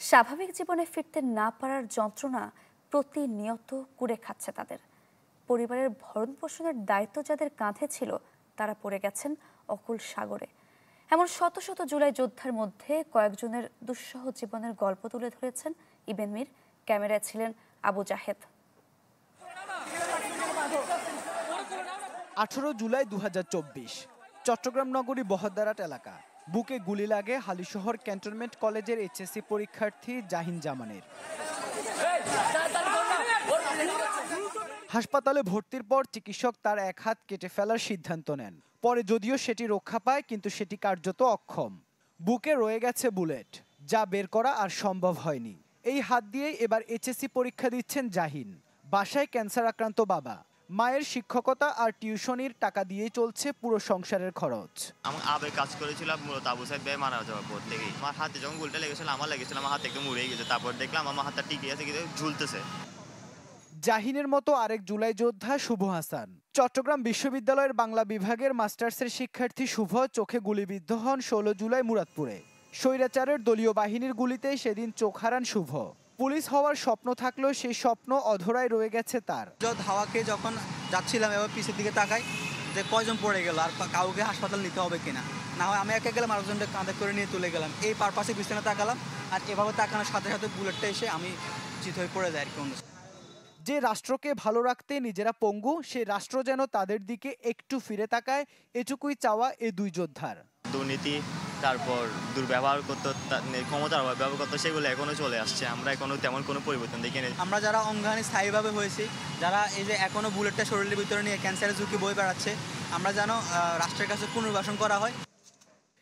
S1: স্বাভাবিক জীবনে ফিরতে না পারার যন্ত্রণা প্রতিনিয়ত কুড়ে খাচ্ছে তাদের। পরিবারের ভরণ পোষণের দায়িত্ব যাদের কাঁধে ছিল তারা পড়ে গেছেন অকুল সাগরে। এমন শত শত জুলাই যোদ্ধার মধ্যে কয়েকজনের দুঃসহ জীবনের গল্প তুলে ধরেছেন ইবেন মীর। ক্যামেরায় ছিলেন আবু জাহেদ।
S21: 18 জুলাই 2024, চট্টগ্রাম নগরী বহদ্দারাট এলাকা। বুকে গুলি লাগে হালিশহর ক্যান্টনমেন্ট কলেজের এইচএসসি পরীক্ষার্থী জাহিন জামানের। হাসপাতালে ভর্তির পর চিকিৎসক তার এক হাত কেটে ফেলার সিদ্ধান্ত নেন। পরে যদিও সেটি রক্ষা পায়, কিন্তু সেটি কার্যত অক্ষম। বুকে রয়ে গেছে বুলেট, যা বের করা আর সম্ভব হয়নি। এই হাত দিয়েই এবার এইচএসসি পরীক্ষা দিচ্ছেন জাহিন। বাসায় ক্যান্সার আক্রান্ত বাবা, মায়ের শিক্ষকতা আর টিউশনির টাকা দিয়েই চলছে পুরো সংসারের খরচ।
S11: আমি আবে কাজ করেছিলাম মূলত আবু সাইদ ভাই মারা যাওয়ার পর থেকেই। আমার হাতে যখন গুলটা লেগেছিল, আমার লেগেছিল, আমার হাত একদম উড়ে গেছে। তারপর দেখলাম আমার হাতটা টিকে আছে, কিন্তু ঝুলতেছে।
S21: জাহিনের মতো আরেক জুলাই যোদ্ধা শুভ হাসান। চট্টগ্রাম বিশ্ববিদ্যালয়ের বাংলা বিভাগের মাস্টার্সের শিক্ষার্থী শুভ চোখে গুলিবিদ্ধ হন 16 জুলাই মুরাদপুরে। স্বৈরাচারের দলীয় বাহিনীর গুলিতে সেদিন চোখ হারান শুভ। পুলিশ হওয়ার স্বপ্ন থাকলেও সেই স্বপ্ন অধরায় রয়ে গেছে তার।
S12: ধাওয়াকে যখন যাচ্ছিলাম এবার পিছের দিকে তাকাই যে কয়জন পড়ে গেল আর কাউকে হাসপাতাল নিতে হবে কিনা, না হয় আমি একা গেলাম আরেকজনকে কাঁধে করে নিয়ে তুলে গেলাম। এই পারপাসে পিছনে তাকালাম, আর এভাবে তাকানোর সাথে সাথে বুলেটটা এসে আমি চিত হয়ে পড়ে যায় আর কি।
S21: যে রাষ্ট্রকে ভালো রাখতে নিজেরা পঙ্গু, সে রাষ্ট্র যেন তাদের দিকে একটু ফিরে তাকায়, এটুকুই চাওয়া এই দুই যোদ্ধার।
S11: দুর্নীতি, তারপর দুর্ব্যবহার করতো, ক্ষমতার ব্যবহার করতো, সেগুলো এখনো চলে আসছে। আমরা এখনো তেমন কোনো পরিবর্তন দেখি না।
S12: আমরা যারা অঙ্গহানি স্থায়ীভাবে হয়েছি, যারা এই যে এখনো বুলেটটা শরীরের ভিতরে নিয়ে ক্যান্সারের ঝুঁকি বয়ে বেড়াচ্ছে, আমরা যেন রাষ্ট্রের কাছে পুনর্বাসন করা হয়।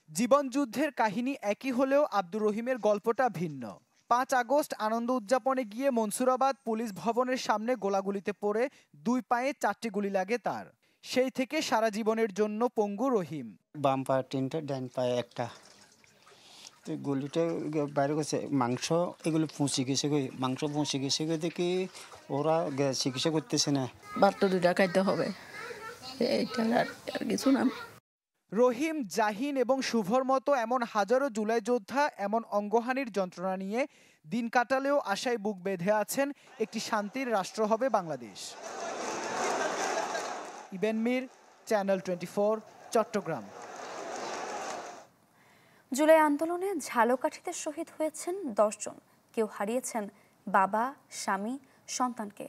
S21: জীবন যুদ্ধের কাহিনী একই হলেও আব্দুর রহিমের গল্পটা ভিন্ন। 5 আগস্ট আনন্দ উদযাপনে গিয়ে মনসুরাবাদ পুলিশ ভবনের সামনে গোলাগুলিতে পড়ে 2 পায়ে 4টি গুলি লাগে তার। সেই থেকে সারা জীবনের জন্য পঙ্গু রহিম।
S26: বাম পায়ে 3টা, ডান পায়ে 1টা। তো গুলিটা বাইরে গেছে, মাংস এগুলো ফুঁসি গেছে, মাংস ফুঁসি গেছে দেখি ওরা চিকিৎসা করতেছে না।
S27: বারটা 2টা খাইতে হবে, এইটা আর কিছু না।
S21: রহিম, জাহিন এবং শুভর মতো এমন হাজারো জুলাই যোদ্ধা এমন অঙ্গহানির যন্ত্রণা নিয়ে দিন কাটালেও আশায় বুক বেঁধে আছেন একটি শান্তির রাষ্ট্র হবে বাংলাদেশ। ইবেন মীর, চ্যানেল 24, চট্টগ্রাম।
S1: জুলাই আন্দোলনে ঝালকাঠিতে শহীদ হয়েছেন 10 জন। কেউ হারিয়েছেন বাবা, স্বামী, সন্তানকে।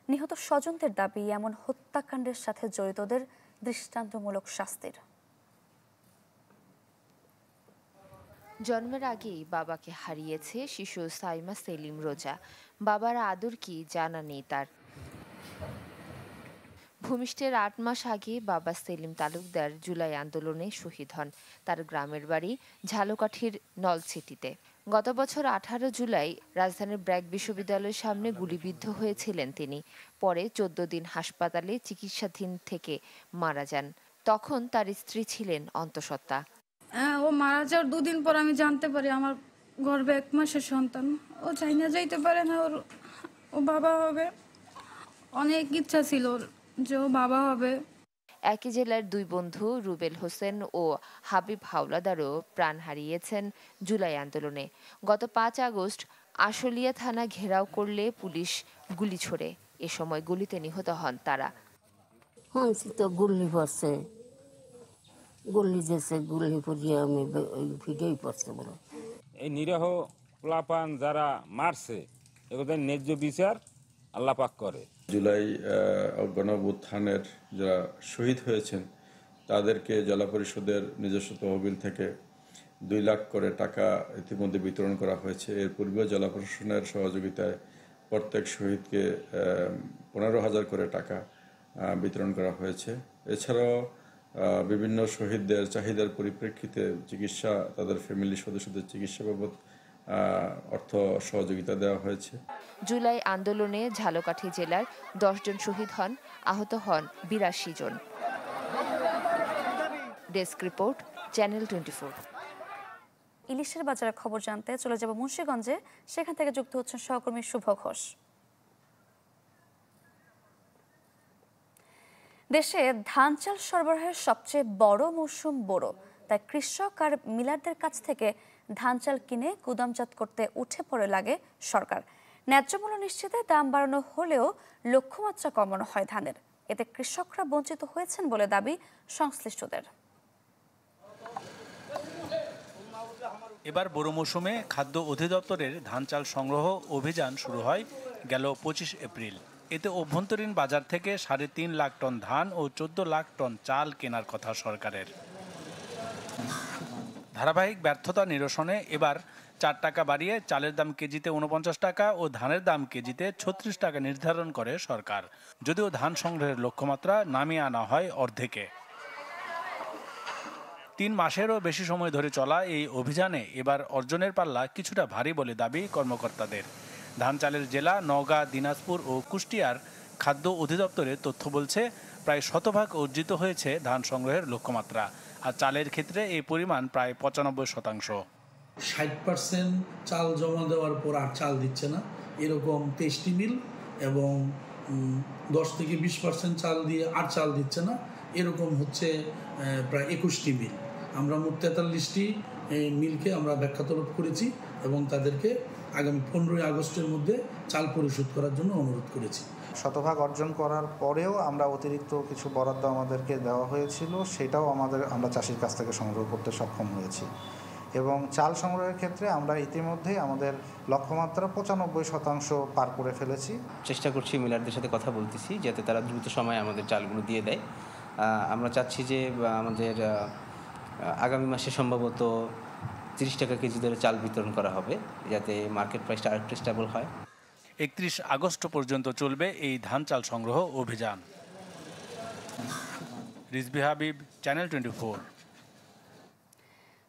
S1: নিহত স্বজনদের দাবি এমন হত্যাকাণ্ডের সাথে জড়িতদের দৃষ্টান্তমূলক শাস্তির।
S28: জন্মের আগেই বাবাকে হারিয়েছে শিশু সাইমা সেলিম রোজা। বাবার আদর কি জানা নেই তার। ভূমিষ্ঠের 8 মাস আগে বাবা সেলিম তালুকদার জুলাই আন্দোলনে শহীদ হন। তার গ্রামের বাড়ি ঝালকাঠির নলছিটিতে। গত বছর 18 জুলাই রাজধানীর ব্র্যাক বিশ্ববিদ্যালয়ের সামনে গুলিবিদ্ধ হয়েছিলেন তিনি। পরে 14 দিন হাসপাতালে চিকিৎসাধীন থেকে মারা যান। তখন তার স্ত্রী ছিলেন অন্তঃসত্ত্বা।
S27: ও মারা যাওয়ার 2 দিন পর আমি জানতে পারি আমার
S8: গর্ভে 1 মাসের সন্তান, ও চাই না যাইতে পারে না, ও বাবা হবে। অনেক ইচ্ছা ছিল ওর যে ও বাবা হবে।
S28: একই জেলার 2 বন্ধু রুবেল হোসেন ও হাবিব হাওলাদারও প্রাণ হারিয়েছেন জুলাই আন্দোলনে। গত 5 আগস্ট আশুলিয়া থানা ঘেরাও করলে পুলিশ গুলি ছোড়ে। এ সময় গুলিতে নিহত হন তারা।
S27: তো গুলি পড়ছে, গুলি যেছে, গুলি পড়িয়ে আমি ভিডিওই পড়ছে বলো।
S13: এই নিরীহ পোলাপান যারা মারছে এদের ন্যায্য বিচার আল্লাহ পাক করে।
S14: জুলাই গণঅভ্যুত্থানের যারা শহীদ হয়েছেন তাদেরকে জেলা পরিষদের নিজস্ব তহবিল থেকে 2 লাখ করে টাকা ইতিমধ্যে বিতরণ করা হয়েছে। এর পূর্বেও জেলা প্রশাসনের সহযোগিতায় প্রত্যেক শহীদকে 15,000 করে টাকা বিতরণ করা হয়েছে। এছাড়াও বিভিন্ন শহীদদের চাহিদার পরিপ্রেক্ষিতে চিকিৎসা, তাদের ফ্যামিলি সদস্যদের চিকিৎসা বাবদ অর্থ সহযোগিতা দেওয়া হয়েছে।
S28: জুলাই আন্দোলনে ঝালকাঠি জেলার 10 জন শহীদ হন, আহত হন 82 জন। Desk report, channel 24।
S1: ইলিশের বাজারের খবর জানতে চলে যাব মুন্সিগঞ্জে। সেখান থেকে যুক্ত হচ্ছেন সহকর্মী শুভ ঘোষ। দেশে ধান চাল সরবরাহের সবচেয়ে বড় মৌসুম বোরো, তাই কৃষক আর মিলারদের কাছ থেকে ধান চাল কিনে গুদামজাত করতে উঠে পড়ে লাগে সরকার। ন্যায্য মূল্য নিশ্চিতে দাম বাড়ানো হলেও লক্ষ্যমাত্রা কমানো হয় ধানের। এতে কৃষকরা বঞ্চিত হয়েছেন বলে দাবি সংশ্লিষ্টদের।
S16: এবার বোরো মৌসুমে খাদ্য অধিদপ্তরের ধান চাল সংগ্রহ অভিযান শুরু হয় গেল 25 এপ্রিল। এতে অভ্যন্তরীণ বাজার থেকে 3.5 লাখ টন ধান ও 14 লাখ টন চাল কেনার কথা সরকারের। ধারাবাহিক ব্যর্থতা নিরসনে এবার 4 টাকা বাড়িয়ে চালের দাম কেজিতে 49 টাকা ও ধানের দাম কেজিতে 36 টাকা নির্ধারণ করে সরকার, যদিও ধান সংগ্রহের লক্ষ্যমাত্রা নামিয়ে আনা হয় অর্ধেকে। 3 মাসেরও বেশি সময় ধরে চলা এই অভিযানে এবার অর্জনের পাল্লা কিছুটা ভারী বলে দাবি কর্মকর্তাদের। ধান চালের জেলা নওগাঁ, দিনাজপুর ও কুষ্টিয়ার খাদ্য অধিদপ্তরের তথ্য বলছে প্রায় 100% অর্জিত হয়েছে ধান সংগ্রহের লক্ষ্যমাত্রা, আর চালের ক্ষেত্রে এই পরিমাণ প্রায় 95%।
S17: 60% চাল জমা দেওয়ার পর আর চাল দিচ্ছে না, এরকম 23টি মিল, এবং 10 থেকে 20% চাল দিয়ে আর চাল দিচ্ছে না, এরকম হচ্ছে প্রায় 21টি মিল। আমরা মোট 43টি মিলকে আমরা ব্যাখ্যা তলব করেছি এবং তাদেরকে আগামী 15 আগস্টের মধ্যে চাল পরিশোধ করার জন্য অনুরোধ করেছি।
S18: 100% অর্জন করার পরেও আমরা অতিরিক্ত কিছু বরাদ্দ আমাদেরকে দেওয়া হয়েছিল, সেটাও আমরা চাষির কাছ থেকে সংগ্রহ করতে সক্ষম হয়েছি। এবং চাল সংগ্রহের ক্ষেত্রে আমরা ইতিমধ্যেই আমাদের লক্ষ্যমাত্রা 95% পার করে ফেলেছি।
S19: চেষ্টা করছি মিলারদের সাথে কথা বলতেছি যাতে তারা দ্রুত সময়ে আমাদের চালগুলো দিয়ে দেয়। আমরা চাচ্ছি যে আমাদের আগামী মাসে সম্ভবত 30 টাকা কেজি দরে চাল বিতরণ করা হবে, যাতে মার্কেট প্রাইসটা আরেকটু স্টেবল হয়।
S16: 31 আগস্ট পর্যন্ত চলবে এই ধান চাল সংগ্রহ অভিযান। রিজভী হাবিব, চ্যানেল 24।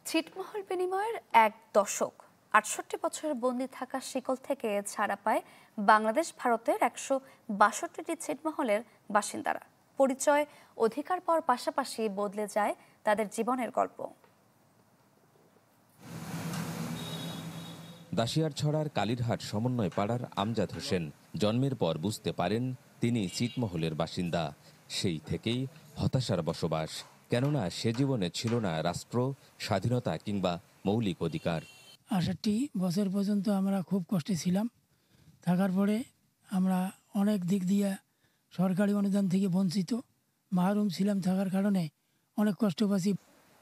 S1: ছিটমহল বিনিময়ের 1 দশক, 68 বছরের বন্দী থাকা শিকল থেকে ছাড়া পায় বাংলাদেশ ভারতের 162টি ছিটমহলের বাসিন্দারা। পরিচয়, অধিকার পাওয়ার পাশাপাশি বদলে যায় তাদের জীবনের গল্প।
S20: দাসিয়ারছড়ার কালীরহাট সমন্বয় পাড়ার আমজাদ হোসেন জন্মের পর বুঝতে পারেন তিনি ছিটমহলের বাসিন্দা। সেই থেকেই হতাশার বসবাস, কেননা সে জীবনে ছিল না রাষ্ট্র, স্বাধীনতা কিংবা মৌলিক অধিকার।
S29: 68 বছর পর্যন্ত আমরা খুব কষ্টে ছিলাম। থাকার পরে আমরা অনেক দিক দিয়ে সরকারি অনুদান থেকে বঞ্চিত, মাহরুম ছিলাম। থাকার কারণে অনেক কষ্ট পাচ্ছি।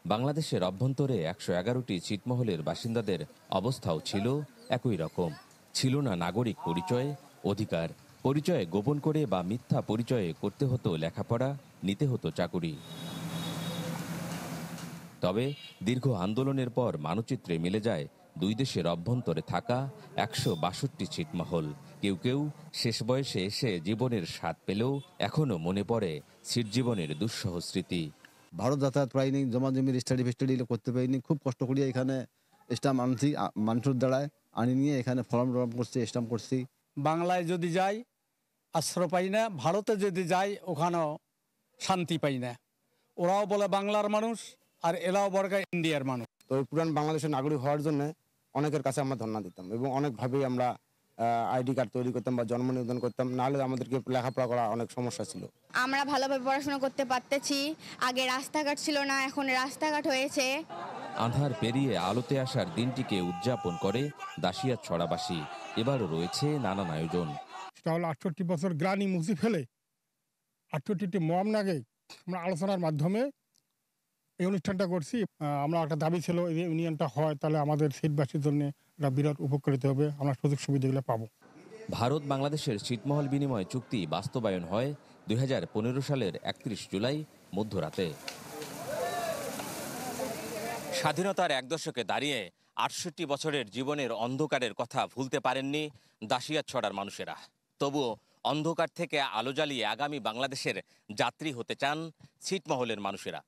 S20: বাংলাদেশের অভ্যন্তরে 111টি ছিটমহলের বাসিন্দাদের অবস্থাও ছিল একই রকম। ছিল না নাগরিক পরিচয়, অধিকার। পরিচয় গোপন করে বা মিথ্যা পরিচয়ে করতে হতো লেখাপড়া, নিতে হতো চাকুরি। তবে দীর্ঘ আন্দোলনের পর মানচিত্রে মিলে যায় 2 দেশের অভ্যন্তরে থাকা 162টি ছিটমহল। কেউ কেউ শেষ বয়সে এসে জীবনের স্বাদ পেলেও এখনো মনে পড়ে ছিট জীবনের দুঃসহ স্মৃতি।
S30: ভারত যাতায়াত পাইনি, জমা জমির স্টাডি ফিস্টাডি করতে পারিনি, খুব কষ্ট করিয়া এখানে স্টাম্প আনছি, মানুষের দ্বারায় আনি নিয়ে এখানে ফর্ম টর্ম করছি, স্টাম্প করছি।
S31: বাংলায় যদি যাই আশ্রয় পাই না, ভারতে যদি যাই ওখানেও শান্তি পাই না। ওরাও বলে বাংলার মানুষ আর এরাও বলে ইন্ডিয়ার মানুষ।
S30: তো পুরান বাংলাদেশের নাগরিক হওয়ার জন্য
S2: অনেকের কাছে আমরা ধর্ণা দিতাম এবং অনেকভাবেই আমরা আইডি কার্ড তৈরি করতাম বা জন্ম নিবন্ধন করতাম, নাহলে আমাদেরকে লেখাপড়া করা অনেক সমস্যা ছিল।
S3: আমরা ভালোভাবে পড়াশোনা করতে পারতেছি, আগে রাস্তাঘাট ছিল না, এখন রাস্তাঘাট হয়েছে।
S20: আঁধার পেরিয়ে আলোতে আসার দিনটিকে উদযাপন করে দাসিয়াছড়াবাসী। এবারও রয়েছে নানান আয়োজন।
S4: সেটা হলো 68 বছর গ্লানি মুছে ফেলে 68টি মহামনাগে আমরা আলোচনার মাধ্যমে এই অনুষ্ঠানটা করছি। আমরা একটা দাবি ছিল এই ইউনিয়নটা হয় তাহলে আমাদের সিটবাসীর জন্য একটা বিরাট উপকৃত হবে, আমরা সুযোগ সুবিধাগুলো পাবো।
S20: ভারত বাংলাদেশের ছিটমহল বিনিময় চুক্তি বাস্তবায়ন হয় 2015 সালের 31 জুলাই মধ্যরাতে। স্বাধীনতার এক দশকে দাঁড়িয়ে 68 বছরের জীবনের অন্ধকারের কথা ভুলতে পারেননি দাসিয়াছড়ার মানুষেরা। তবুও অন্ধকার থেকে আলো জ্বালিয়ে আগামী বাংলাদেশের যাত্রী হতে চান ছিটমহলের মানুষেরা।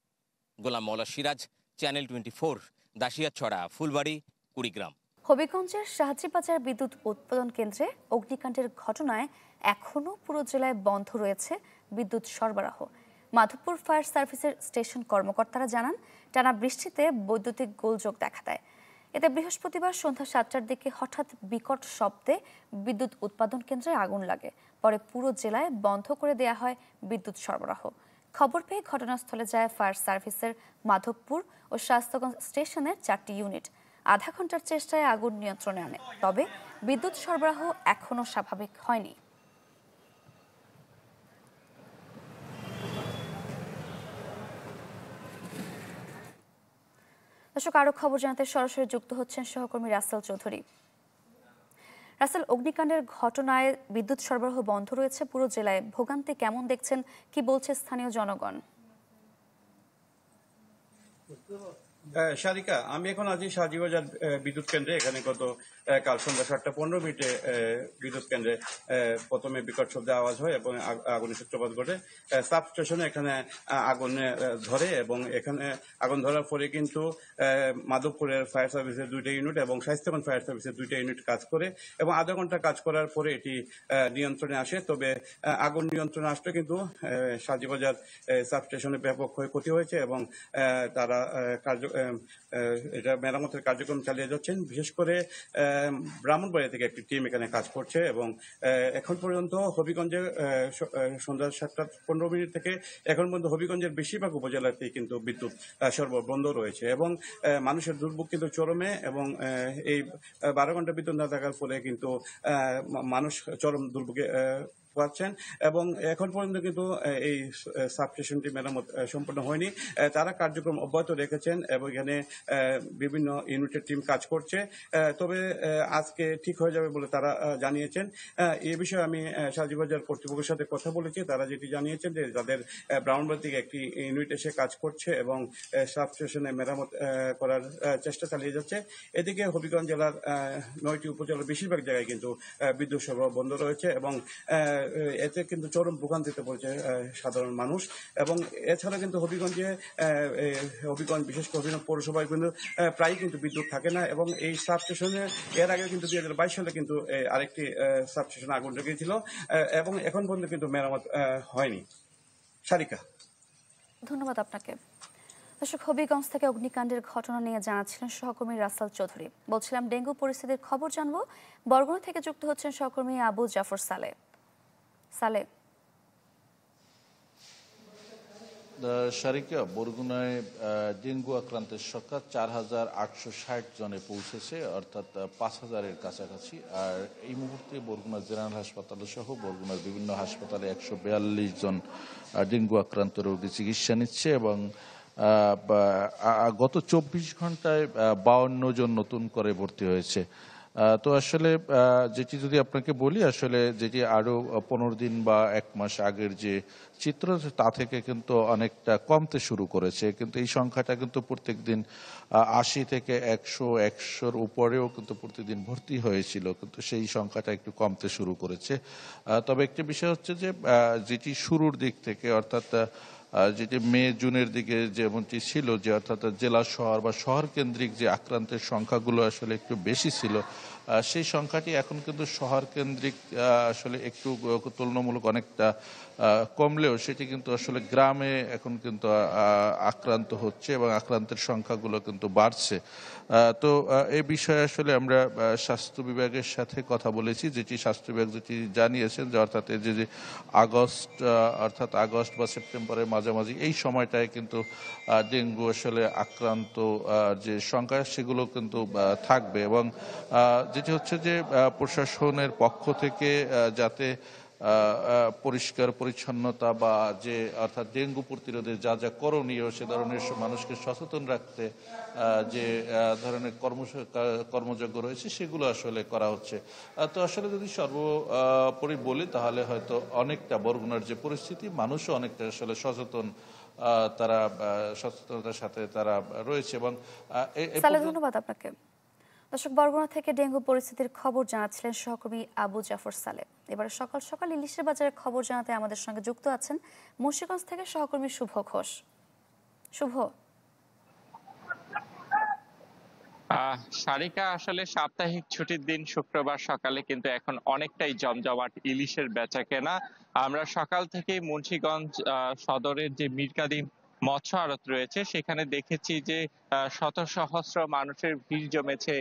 S20: গোলাম মওলা সিরাজ, চ্যানেল 24, দাসিয়াছড়া, ফুলবাড়ি, কুড়িগ্রাম।
S1: হবিগঞ্জের শাহজিবাজার বিদ্যুৎ উৎপাদন কেন্দ্রে অগ্নিকাণ্ডের ঘটনায় এখনও পুরো জেলায় বন্ধ রয়েছে বিদ্যুৎ সরবরাহ। মাধবপুর ফায়ার সার্ভিসের স্টেশন কর্মকর্তারা জানান, টানা বৃষ্টিতে বৈদ্যুতিক গোলযোগ দেখা দেয়। এতে বৃহস্পতিবার সন্ধ্যা 7টার দিকে হঠাৎ বিকট শব্দে বিদ্যুৎ উৎপাদন কেন্দ্রে আগুন লাগে। পরে পুরো জেলায় বন্ধ করে দেয়া হয় বিদ্যুৎ সরবরাহ। খবর পেয়ে ঘটনাস্থলে যায় ফায়ার সার্ভিসের মাধবপুর ও শাস্তগঞ্জ স্টেশনের 4টি ইউনিট। আধা ঘন্টার চেষ্টায় আগুন নিয়ন্ত্রণে আনে, তবে বিদ্যুৎ সরবরাহ এখনও স্বাভাবিক হয়নি। দর্শক, আরো খবর জানাতে সরাসরি যুক্ত হচ্ছেন সহকর্মী রাসেল চৌধুরী। রাসেল, অগ্নিকাণ্ডের ঘটনায় বিদ্যুৎ সরবরাহ বন্ধ রয়েছে পুরো জেলায়, ভোগান্তি কেমন দেখছেন, কি বলছে স্থানীয় জনগণ?
S5: সারিকা, আমি এখন আছি শাহজিবাজার বিদ্যুৎ কেন্দ্রে। এখানে গত কাল সন্ধ্যা 7:15 বিদ্যুৎ কেন্দ্রে প্রথমে বিকট শব্দে আওয়াজ হয় এবং আগুনের সূত্রপাত ঘটে। সাব স্টেশনে এখানে আগুন ধরে এবং এখানে আগুন ধরার পরে কিন্তু মাধবপুরের ফায়ার সার্ভিসের 2টা ইউনিট এবং শাইস্তাগঞ্জ ফায়ার সার্ভিসের 2টা ইউনিট কাজ করে এবং আধা ঘন্টা কাজ করার পরে এটি নিয়ন্ত্রণে আসে। তবে আগুন নিয়ন্ত্রণে আসলে কিন্তু শাহজিবাজার সাব স্টেশনে ব্যাপক ক্ষয়ক্ষতি হয়েছে এবং তারা এটা মেরামতের কার্যক্রম চালিয়ে যাচ্ছেন। বিশেষ করে ব্রাহ্মণবাড়িয়া থেকে একটি টিম এখানে কাজ করছে এবং এখন পর্যন্ত হবিগঞ্জে সন্ধ্যা 7:15 থেকে এখন পর্যন্ত হবিগঞ্জের বেশিরভাগ উপজেলাতেই কিন্তু বিদ্যুৎ সরবরাহ বন্ধ রয়েছে এবং মানুষের দুর্ভোগ কিন্তু চরমে এবং এই 12 ঘন্টা বিদ্যুৎ না থাকার ফলে কিন্তু মানুষ চরম দুর্ভোগে পাচ্ছেন এবং এখন পর্যন্ত কিন্তু এই সাবস্টেশনটি মেরামত সম্পূর্ণ হয়নি। তারা কার্যক্রম অব্যাহত রেখেছেন এবং এখানে বিভিন্ন ইউনিটের টিম কাজ করছে। তবে আজকে ঠিক হয়ে যাবে বলে তারা জানিয়েছেন। এই বিষয়ে আমি শাহজিবাজার কর্তৃপক্ষের সাথে কথা বলেছি। তারা যেটি জানিয়েছেন যে তাদের ব্রাহ্মণবাড়িয়া থেকে একটি ইউনিট এসে কাজ করছে এবং সাবস্টেশনে মেরামত করার চেষ্টা চালিয়ে যাচ্ছে। এদিকে হবিগঞ্জ জেলার 9টি উপজেলার বেশিরভাগ জায়গায় কিন্তু বিদ্যুৎ সরবরাহ বন্ধ রয়েছে এবং এতে কিন্তু চরম ভোগান্তিতে পড়েছে সাধারণ মানুষ। এবং এছাড়া কিন্তু হবিগঞ্জ বিশেষ করে হবিগঞ্জ পৌরসভায় কিন্তু প্রায় কিন্তু বিদ্যুৎ থাকে না এবং এই সাবস্টেশনে এর আগে কিন্তু 2022 সালে কিন্তু আরেকটি সাবস্টেশনে আগুন লেগেছিল এবং এখন পর্যন্ত কিন্তু মেরামত হয়নি। সারিকা,
S1: ধন্যবাদ আপনাকে। দর্শক, হবিগঞ্জ থেকে অগ্নিকাণ্ডের ঘটনা নিয়ে জানাচ্ছিলেন সহকর্মী রাসেল চৌধুরী। বলছিলাম ডেঙ্গু পরিস্থিতির খবর জানবো। বরগুনা থেকে যুক্ত হচ্ছেন সহকর্মী আবু জাফর সালে।
S6: সারিকা, বরগুনায় ডেঙ্গু আক্রান্তের সংখ্যা 4,860 জনে পৌঁছেছে, অর্থাৎ 5,000-এর কাছাকাছি। আর এই মুহূর্তে বরগুনা জেনারেল হাসপাতাল সহ বরগুনার বিভিন্ন হাসপাতালে 142 জন ডেঙ্গু আক্রান্ত রোগী চিকিৎসা নিচ্ছে এবং গত 24 ঘন্টায় 52 জন নতুন করে ভর্তি হয়েছে। তো আসলে যেটি যদি আপনাকে বলি, আসলে যেটি আরো 15 দিন বা 1 মাস আগের যে চিত্র তা থেকে কিন্তু অনেকটা কমতে শুরু করেছে, কিন্তু এই সংখ্যাটা কিন্তু প্রত্যেক দিন 80 থেকে 100-100-র উপরেও কিন্তু প্রতিদিন ভর্তি হয়েছিল, কিন্তু সেই সংখ্যাটা একটু কমতে শুরু করেছে। তবে একটি বিষয় হচ্ছে যে যেটি শুরুর দিক থেকে, অর্থাৎ যেটি মে-জুনের দিকে যেমনটি ছিল, যে অর্থাৎ জেলা শহর বা শহর কেন্দ্রিক যে আক্রান্তের সংখ্যাগুলো আসলে একটু বেশি ছিল, সেই সংখ্যাটি এখন কিন্তু শহর কেন্দ্রিক আসলে একটু তুলনামূলক অনেকটা কমলেও সেটি কিন্তু আসলে গ্রামে এখন কিন্তু আক্রান্ত হচ্ছে এবং আক্রান্তের সংখ্যাগুলো কিন্তু বাড়ছে। তো এই বিষয়ে আসলে আমরা স্বাস্থ্য বিভাগের সাথে কথা বলেছি, যেটি স্বাস্থ্য বিভাগ যেটি জানিয়েছেন যে অর্থাৎ এই যে আগস্ট বা সেপ্টেম্বরের মাঝামাঝি এই সময়টায় কিন্তু ডেঙ্গু আসলে আক্রান্ত যে সংখ্যা সেগুলো কিন্তু থাকবে এবং যেটি হচ্ছে যে প্রশাসনের পক্ষ থেকে যাতে পরিষ্কার পরিচ্ছন্নতা বা যে অর্থাৎ ডেঙ্গু প্রতিরোধে যা যা করণীয় সে ধরনের মানুষকে সচেতন রাখতে যে ধরনের কর্মযজ্ঞ রয়েছে সেগুলো আসলে করা হচ্ছে। তো আসলে যদি সর্বোপরি বলি তাহলে হয়তো অনেকটা বরগুনার যে পরিস্থিতি মানুষও অনেকটা আসলে সচেতন, তারা সচেতনতার সাথে তারা রয়েছে এবং
S1: ধন্যবাদ আপনাকে। দর্শক, বরগুনা থেকে ডেঙ্গু পরিস্থিতির খবর জানাচ্ছিলেন সহকর্মী আবু জাফর সালেহ। এবারে সকাল সকাল ইলিশের বাজারের খবর জানাতে আমাদের সঙ্গে যুক্ত আছেন মুন্সিগঞ্জ থেকে সহকর্মী শুভ ঘোষ। শুভ।
S7: সারিকা, আসলে সাপ্তাহিক ছুটির দিন শুক্রবার সকালে কিন্তু এখন অনেকটাই জমজমাট ইলিশের বেচা কেনা। আমরা সকাল থেকেই মুন্সিগঞ্জ সদরের যে মীরকাদিম মৎস্য আড়ত রয়েছে সেখানে দেখেছি যে শত সহস্র মানুষের ভিড় জমেছে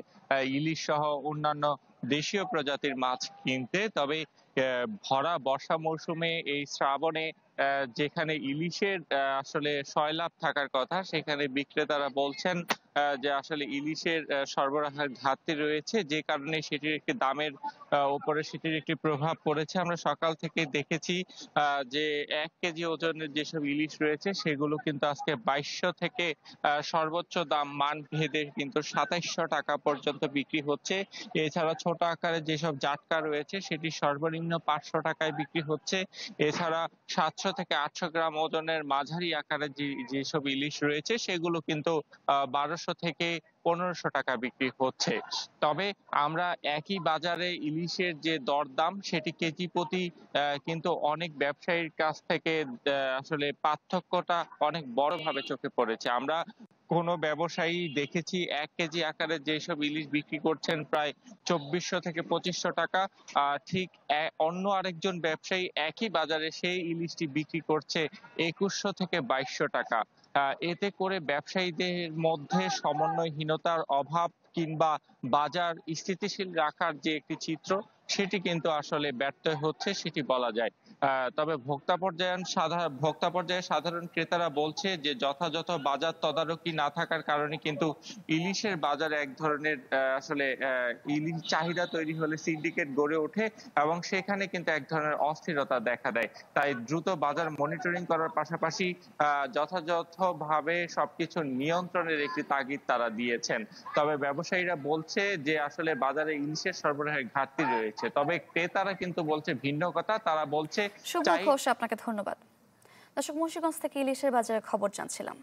S7: ইলিশ সহ অন্যান্য দেশীয় প্রজাতির মাছ কিনতে। তবে ভরা বর্ষা মৌসুমে এই শ্রাবণে যেখানে ইলিশের আসলে সয়লাভ থাকার কথা সেখানে বিক্রেতারা বলছেন যে আসলে ইলিশের সরবরাহের ঘাটতি রয়েছে, যে কারণে সেটির একটি দামের উপরে সেটির একটি প্রভাব পড়েছে। আমরা সকাল থেকে দেখেছি যে 1 কেজি ওজনের যেসব ইলিশ রয়েছে সেগুলো কিন্তু আজকে 2200 থেকে সর্বোচ্চ দাম মান ভেদে কিন্তু 2700 টাকা পর্যন্ত বিক্রি হচ্ছে। এছাড়া ছোট আকারের যেসব জাটকা রয়েছে সেটি সর্বনিম্ন 500 টাকায় বিক্রি হচ্ছে। এছাড়া 700 থেকে 800 গ্রাম ওজনের মাঝারি আকারের যেসব ইলিশ রয়েছে সেগুলো কিন্তু 1200 থেকে 1500 টাকা বিক্রি হচ্ছে। তবে আমরা একই বাজারে ইলিশের যে দরদাম সেটি কেজি প্রতি কিন্তু অনেক ব্যবসায়ীর কাছ থেকে আসলে পার্থক্যটা অনেক বড়ভাবে চোখে পড়েছে। আমরা কোনো ব্যবসায়ী দেখেছি 1 কেজি আকারে যেসব ইলিশ বিক্রি করছেন প্রায় 2400 থেকে 2500 টাকা, ঠিক অন্য আরেকজন ব্যবসায়ী একই বাজারে সেই ইলিশটি বিক্রি করছে 2100 থেকে 2200 টাকা। এতে করে ব্যবসায়ীদের মধ্যে সমন্বয়হীনতার অভাব কিংবা বাজার স্থিতিশীল রাখার যে একটি চিত্র সেটি কিন্তু আসলে ব্যর্থ হচ্ছে সেটি বলা যায়। তবে ভোক্তা পর্যায়ে সাধারণ ক্রেতারা বলছে যে যথাযথ বাজার তদারকি না থাকার কারণে কিন্তু ইলিশের বাজারে এক ধরনের আসলে ইলিশ চাহিদা তৈরি হলে সিন্ডিকেট গড়ে ওঠে এবং সেখানে কিন্তু এক ধরনের অস্থিরতা দেখা দেয়। তাই দ্রুত বাজার মনিটরিং করার পাশাপাশি যথাযথভাবে সবকিছু নিয়ন্ত্রণের একটি তাগিদ তারা দিয়েছেন। তবে ব্যবসায়ীরা বলছে যে আসলে বাজারে ইলিশের সরবরাহের ঘাটতি রয়েছে, তবে ক্রেতারা কিন্তু বলছে ভিন্ন কথা। তারা বলছে
S1: শুভ ঘোষ, আপনাকে ধন্যবাদ। দর্শক, মুন্সিগঞ্জ থেকে ইলিশের বাজারের খবর জানছিলাম।